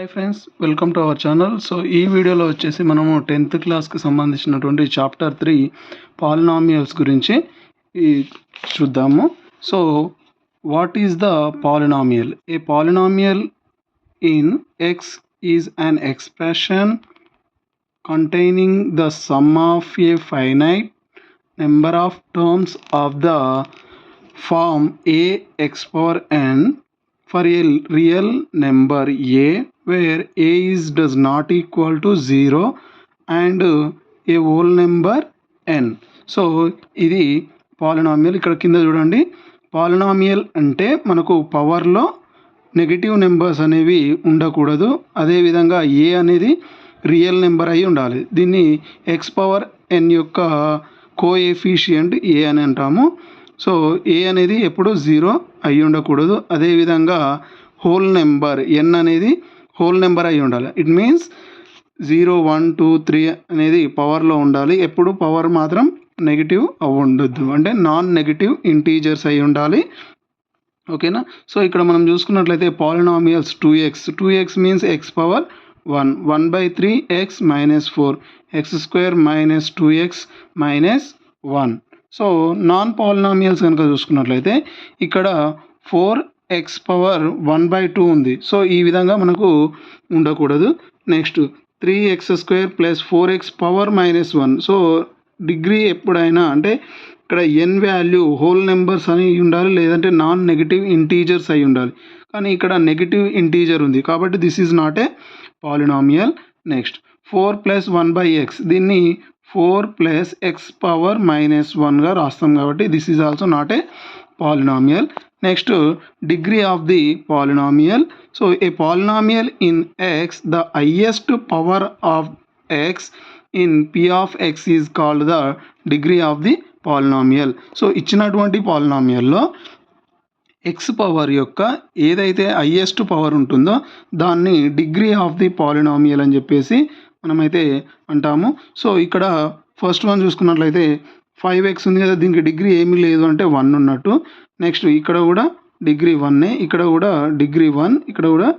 Hi friends, welcome to our channel. So ఈ వీడియోలో వచ్చేసి మనము 10th క్లాస్కి సంబంధించినటువంటి చాప్టర్ 3 పాలినామియల్స్ గురించి చూద్దాము. So what is the polynomial? A polynomial in X is an expression containing the sum of a finite number of terms of the form a x power n for a real number a where a does not equal to 0 and a whole number n. So ఇది polynomial. ఇక్కడ కింద చూడండి, polynomial అంటే మనకు పవర్లో negative numbers అనేవి ఉండకూడదు, అదేవిధంగా ఏ అనేది రియల్ నెంబర్ అయి ఉండాలి. దీన్ని ఎక్స్ పవర్ ఎన్ యొక్క కోఎఫిషియంట్ ఏ అని అంటాము. సో ఏ అనేది ఎప్పుడు 0 అయి ఉండకూడదు, అదేవిధంగా హోల్ నెంబర్ ఎన్ అనేది హోల్ నెంబర్ అయి ఉండాలి. ఇట్ మీన్స్ 0, 1, 2, 3 అనేది పవర్లో ఉండాలి. ఎప్పుడు పవర్ మాత్రం నెగిటివ్ అవి ఉండొద్దు, అంటే నాన్ నెగిటివ్ ఇంటీజర్స్ అయి ఉండాలి. ఓకేనా? సో ఇక్కడ మనం చూసుకున్నట్లయితే polynomials 2x means X power 1/3 x minus 4 x square minus 2x minus 1. So non polynomials కనుక చూసుకున్నట్లయితే ఇక్కడ 4x పవర్ 1/2 ఉంది. సో ఈ విధంగా మనకు ఉండకూడదు. Next 3x² plus 4x power -1. So degree ఎప్పుడైనా అంటే ఇక్కడ ఎన్ వాల్యూ హోల్ నెంబర్స్ అని ఉండాలి, లేదంటే నాన్ నెగిటివ్ ఇంటీజర్స్ అయి ఉండాలి. కానీ ఇక్కడ నెగిటివ్ ఇంటీజర్ ఉంది కాబట్టి this is not a polynomial. Next 4 + 1/x, దీన్ని 4 + x పవర్ -1గా రాస్తాం కాబట్టి this is also not a polynomial. Next degree of the polynomial. So A polynomial in x, the highest power of x in p of x is called the degree of the polynomial. So ఇచ్చినటువంటి పాలినామియల్లో X power యొక్క ఏదైతే highest power ఉంటుందో దాన్ని degree of the polynomial అని చెప్పేసి మనమైతే అంటాము. So ఇక్కడ ఫస్ట్ వన్ చూసుకున్నట్లయితే 5x ఉంది కదా, దీనికి డిగ్రీ ఏమీ లేదు అంటే 1 ఉన్నట్టు. నెక్స్ట్ ఇక్కడ కూడా డిగ్రీ 1, ఇక్కడ కూడా డిగ్రీ 1, ఇక్కడ కూడా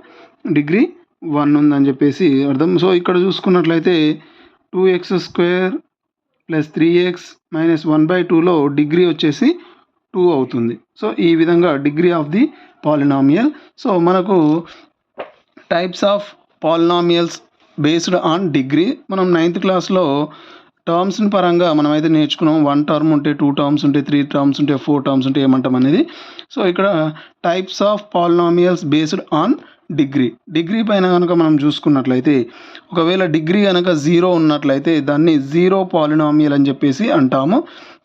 డిగ్రీ 1 ఉందని చెప్పేసి అర్థం. సో ఇక్కడ చూసుకున్నట్లయితే 2x² + 3x - 1/2లో డిగ్రీ వచ్చేసి 2 అవుతుంది. సో ఈ విధంగా degree of the polynomial. So మనకు types of polynomials based on degree మనం 9th క్లాస్లో టర్మ్స్ పరంగా మనం అయితే నేర్చుకున్నాం. 1 టర్మ్ ఉంటే, 2 టర్మ్స్ ఉంటే, 3 టర్మ్స్ ఉంటే, 4 టర్మ్స్ ఉంటే ఏమంటాం అనేది. సో ఇక్కడ types of polynomials based on degree పైన కనుక మనం చూసుకున్నట్లయితే ఒకవేళ డిగ్రీ కనుక 0 ఉన్నట్లయితే దాన్ని 0 పాలినామియల్ అని చెప్పేసి అంటాము.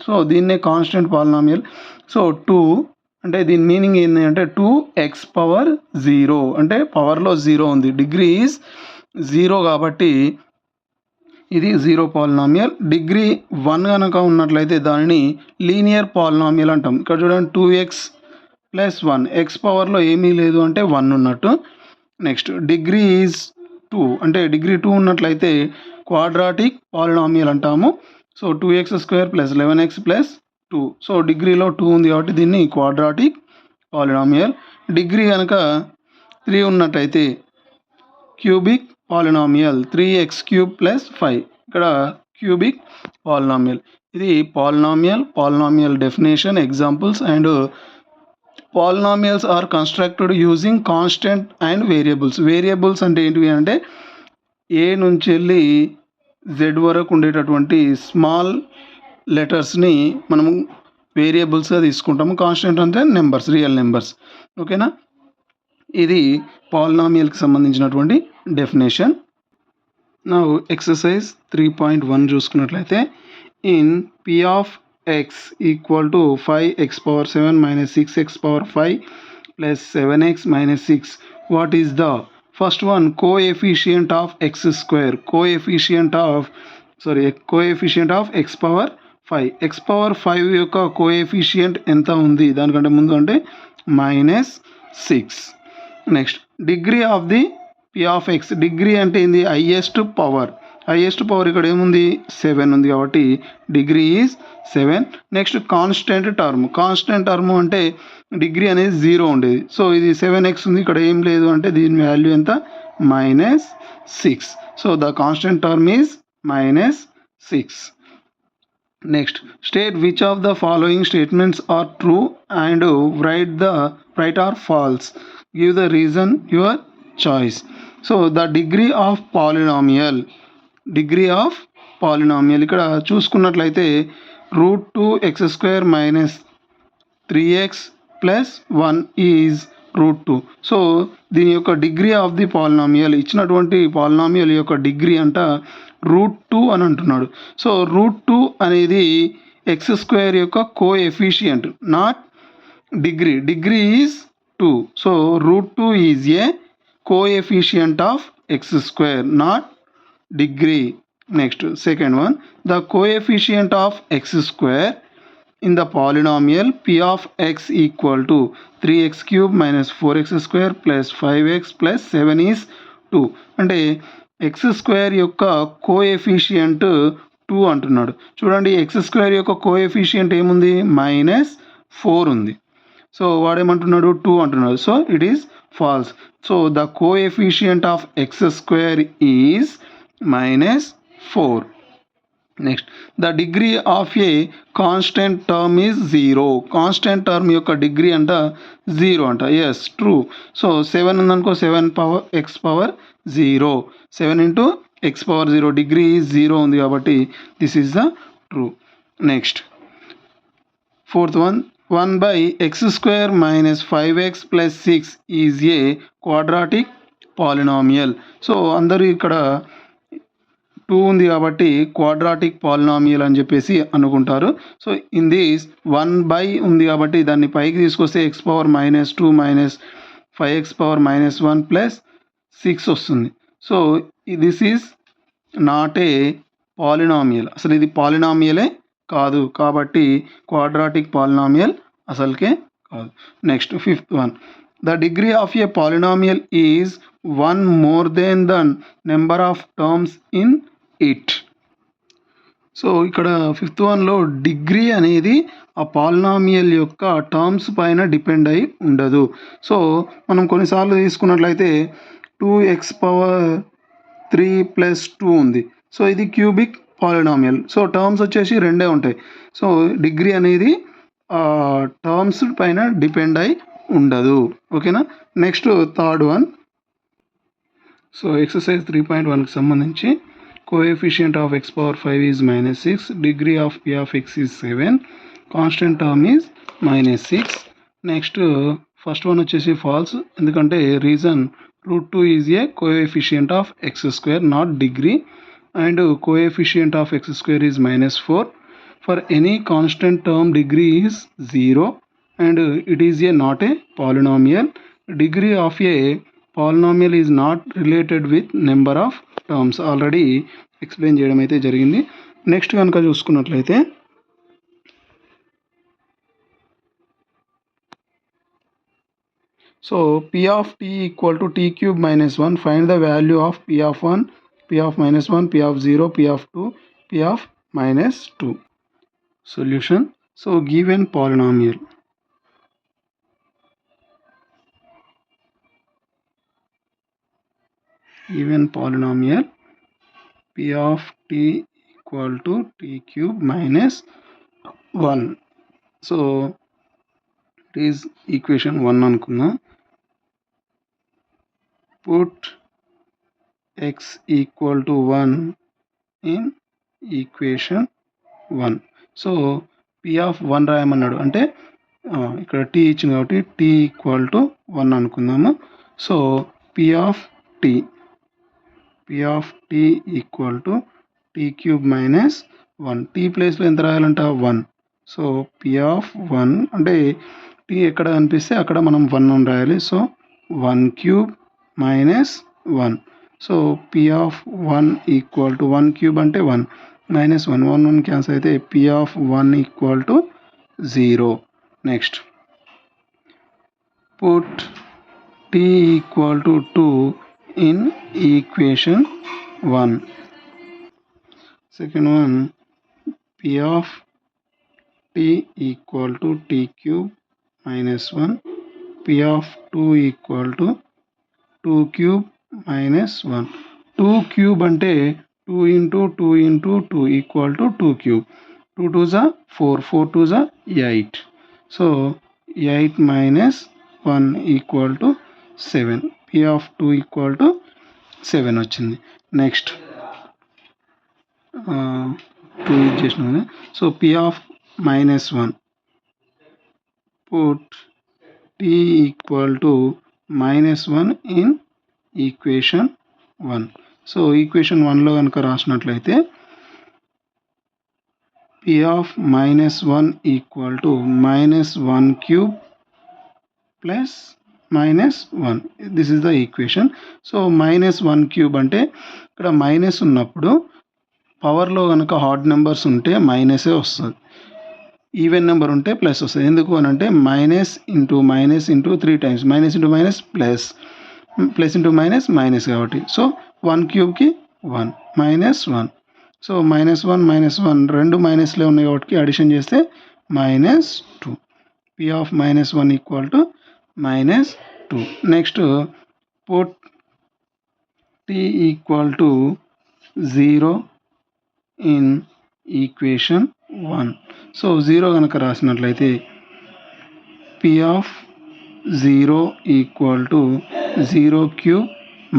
సో దీన్నే కాన్స్టెంట్ పాలినామియల్. సో 2 అంటే దీని మీనింగ్ ఏంటి అంటే 2x పవర్ 0 అంటే పవర్లో 0 ఉంది, డిగ్రీ ఈజ్ 0 కాబట్టి ఇది 0 పాలినామియల్. డిగ్రీ 1 కనుక ఉన్నట్లయితే దానిని లీనియర్ పాలినామియల్ అంటాం. ఇక్కడ చూడండి 2x + 1, ఎక్స్ పవర్లో ఏమీ లేదు అంటే 1 ఉన్నట్టు. నెక్స్ట్ డిగ్రీ ఈజ్ 2 అంటే డిగ్రీ 2 ఉన్నట్లయితే క్వాడ్రాటిక్ పాలినామియల్ అంటాము. So 2x² + 11x + 2. సో డిగ్రీలో 2 ఉంది కాబట్టి దీన్ని క్వాడ్రాటిక్ పాలినామియల్. డిగ్రీ కనుక 3 ఉన్నట్టయితే క్యూబిక్ పాలినామియల్, 3x³ + 5. ఇక్కడ క్యూబిక్ పాలినామియల్. ఇది polynomial definition, examples and polynomials are constructed using constant and variables. Variables అంటే ఏంటివి అంటే ఏ నుంచి వెళ్ళి జెడ్ వరకు ఉండేటటువంటి స్మాల్ లెటర్స్ని మనము వేరియబుల్స్గా తీసుకుంటాము. కాన్స్టెంట్ అంటే నెంబర్స్, రియల్ నెంబర్స్. ఓకేనా? ఇది పాలినామియల్కి సంబంధించినటువంటి డెఫినేషన్. నా ఎక్సర్సైజ్ 3.1 చూసుకున్నట్లయితే in P of x equal to 5x power 7 - 6x power 5 + 7x - 6, what is the first one coefficient of x², coefficient of x power 5. x power 5 యొక్క coefficient ఎంత ఉంది దానికంటే ముందు అంటే -6. Next degree of the p of x. Degree అంటే ఏంది? Highest power ఇక్కడ ఏముంది? 7 ఉంది కాబట్టి degree is 7. Next constant term అంటే డిగ్రీ అనేది 0 ఉండేది. సో ఇది 7x ఉంది, ఇక్కడ ఏం లేదు అంటే దీని వాల్యూ ఎంత? minus 6. So the constant term is minus 6. Next, state which of the following statements are true and write or false. Give the reason, your choice. So the degree of polynomial ఇక్కడ చూసుకున్నట్లయితే √2x² minus 3x plus 1 is √2. So దీని యొక్క degree of the polynomial, ఇచ్చినటువంటి polynomial యొక్క degree అంట √2 అని అంటున్నాడు. So √2 అనేది x² యొక్క coefficient, not degree. Degree is 2. So √2 is a coefficient of x², not degree. Next, second one, the coefficient of x² in the polynomial p of x equal to 3x³ minus 4x² plus 5x plus 7 is 2. అంటే x² యొక్క coefficient 2 అంటున్నాడు. చూడండి, x² యొక్క coefficient ఏముంది, -4 ఉంది. So వాడేమంటున్నాడు, 2 అంటున్నాడు. So it is false. So the coefficient of x² is -4. Next, the degree of a constant term is 0. Constant term యొక్క డిగ్రీ అంట 0 అంట. Yes, true. సో 7 ఉందనుకో, 7 power x power 0, 7 into x power 0, degree is 0 ఉంది కాబట్టి this is the true. Next, fourth one, 1/x² minus 5x plus 6 is a quadratic polynomial. So అందరూ ఇక్కడ 2 ఉంది కాబట్టి క్వాడ్రాటిక్ పాలినామియల్ అని చెప్పేసి అనుకుంటారు. సో ఇన్ దిస్ 1 ఉంది కాబట్టి దాన్ని పైకి తీసుకొస్తే x power -2 minus 5x power -1 plus 6 వస్తుంది. So this is not a polynomial, అసలు ఇది పాలినామియలే కాదు కాబట్టి క్వాడ్రాటిక్ పాలినామియల్ అసలుకే కాదు. Next, fifth one, the degree of A polynomial is 1 more than the number of terms in it. So ఇక్కడ fifth వన్లో degree అనేది ఆ పాలినామియల్ యొక్క టర్మ్స్ పైన డిపెండ్ అయి ఉండదు. సో మనం కొన్నిసార్లు తీసుకున్నట్లయితే 2x³ plus 2 ఉంది. సో ఇది క్యూబిక్ పాలినామియల్. సో టర్మ్స్ వచ్చేసి 2 ఉంటాయి. సో డిగ్రీ అనేది టర్మ్స్ పైన డిపెండ్ అయి ఉండదు. ఓకేనా. Next, third one. So exercise 3.1కి సంబంధించి coefficient of x power 5 is -6, degree of p of x is 7, constant term is -6. Next, first one వచ్చేసి ఫాల్స్, ఎందుకంటే reason √2 is a coefficient of x², not degree, and coefficient of x² is -4. For any constant term degree is 0 and it is a not a polynomial. Degree of a polynomial is not related with number of terms. Already explain చేయడం అయితే జరిగింది. Next కనుక చూసుకున్నట్లయితే so p of t equal to t³ minus 1, find the value of p of 1, p of -1, p of 0, p of 2, p of -2. Solution. So given polynomial p of t equal to t³ minus 1. So it is equation 1 అనుకుందాం. Put x equal to 1 in equation 1. So p of 1 రాయమన్నాడు, అంటే ఇక్కడ t ఇచ్చింది కాబట్టి t equal to 1 అనుకుందాము. So p of t equal to t³ minus 1. t ప్లేస్లో ఎంత రాయాలంట, 1. So p of 1 అంటే t ఎక్కడ కనిపిస్తే అక్కడ మనం 1 అని రాయాలి. So 1³ minus 1. So p of 1 equal to 1³ అంటే 1 minus 1, 1 క్యాన్సిల్ అయితే p of 1 equal to 0. Next, put t equal to 2 in equation 1. Second one, p of t equal to t³ minus 1, p of 2 equal to 2³ minus 1. 2 cube అంటే 2 into 2 into 2 equal to 2 cube. 2 2 జా 4, 4 2 జా 8. So 8 minus 1 equal to 7. P of 2 equal to 7 వచ్చింది. Next 2 use చేసినాం కదా. So P of minus 1 put T equal to minus 1 in equation 1. So equation 1లో కనుక రాసినట్లయితే P of minus 1 equal to minus 1 cube plus minus 1. This is the equation. So minus 1 cube అంటే ఇక్కడ minus ఉన్నప్పుడు పవర్లో కనుక హార్డ్ నెంబర్స్ ఉంటే మైనసే వస్తుంది, ఈవెన్ నెంబర్ ఉంటే ప్లస్ వస్తుంది. ఎందుకు అని అంటే minus into 3 times, minus into minus plus, plus into minus minus కాబట్టి. సో 1 క్యూబ్కి 1 మైనస్ 1. సో మైనస్ 1 రెండు మైనస్లే ఉన్నాయి కాబట్టి అడిషన్ చేస్తే minus 2. P of minus 1 equal to minus 2. Next put T equal to 0 in equation 1. So 0 కనుక రాసినట్లయితే P of 0 equal to 0 cube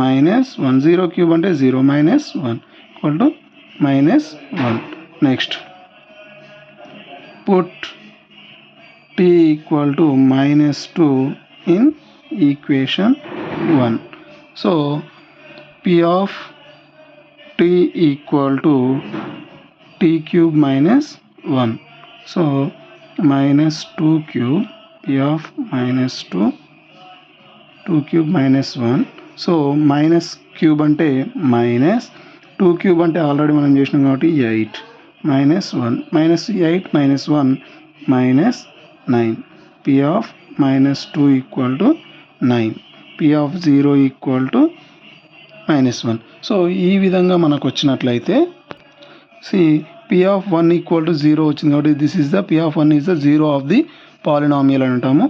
minus 1. 0 cube అంటే 0 minus 1 equal to minus 1. Next put T equal to minus 2 in equation 1. So P of T equal to T cube minus 1. So minus 2 cube, P of minus 2 cube minus 1. So minus cube అంటే minus, 2 cube అంటే already మనం చేసినాం కాబట్టి 8 minus 1. Minus 8 minus 1 minus 9. P of minus 2 equal to 9. P of 0 equal to minus 1. So ఈ విధంగా మనకు వచ్చినట్లయితే P of 1 equal to 0 వచ్చింది కాబట్టి this is the P of 1 is the 0 of the polynomial అని అంటాము.